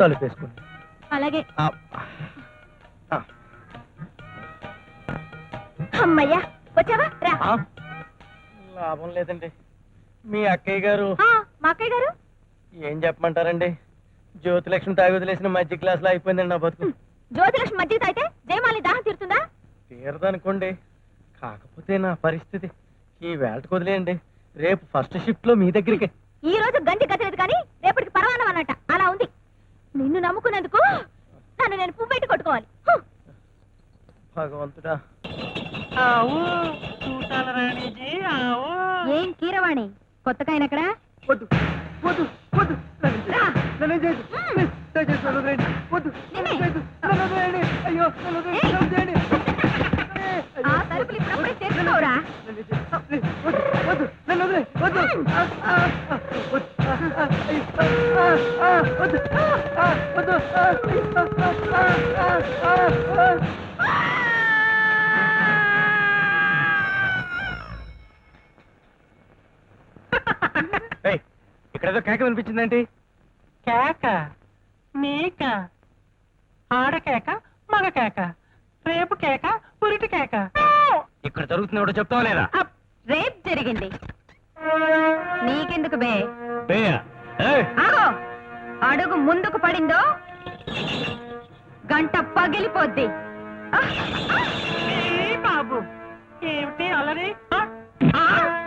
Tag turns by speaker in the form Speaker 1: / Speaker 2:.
Speaker 1: తలుపేసుకోండి.
Speaker 2: అలాగే.
Speaker 1: ఆ, ఆ,
Speaker 2: అమ్మయ్యా వచ్చావా రా.
Speaker 1: ఆ. లాభం లేదండి. మీ అక్కయ్య గారు
Speaker 2: మా అక్కయ్య గారు
Speaker 1: ఏం చెప్పమంటారండి? జ్యోతిలక్ష్మి తాగి వదిలేసిన మధ్య క్లాస్ లో అయిపోయిందండి నా బతుకు.
Speaker 2: జ్యోతిలక్ష్మి మధ్య తాగితే జయమాలి దాహం తీరుతుందా?
Speaker 1: తీరదనుకోండి. కాకపోతే నా పరిస్థితి ఈ వేళకు వదిలేయండి. రేపు ఫస్ట్ షిఫ్ట్ లో మీ దగ్గరికి.
Speaker 2: ఈ రోజు గంజి గతలేదు కానీ రేపటికి పరవానం అన్నట్ట అలా ఉంది. నిన్ను నమ్ముకున్నందుకు నన్ను నేను పువ్వెట్టి కొట్టుకోవాలి.
Speaker 1: భగవంతుడా.
Speaker 2: ఏం కీరవాణి కొత్తగా ఆయన ఎక్కడ?
Speaker 1: వద్దు వద్దు వద్దు నన్ను చేయదు. దయచేసి నన్ను వదిలేయండి. వద్దు నన్ను వదిలేయండి. అయ్యో నన్ను వదిలేయండి.
Speaker 2: ఆ తలుపులు ఇప్పుడప్పుడే తెచ్చుకోరా.
Speaker 1: వద్దు నన్ను వదిలే. వద్దు వద్దు ఇక్కడేదో కేక వినిపించిందేంటి?
Speaker 3: కేక నీక ఆడ కేక మగ కేక రేపు కేక పురిటి కేక.
Speaker 1: ఇక్కడ జరుగుతుంది ఎవడో చెప్తావా లేదా?
Speaker 2: రేప్ జరిగింది. నీకెందుకు బే? ఆగో. అడుగు ముందుకు పడిందో గంట పగిలిపోద్ది.
Speaker 3: బాబు ఏమిటి అలరి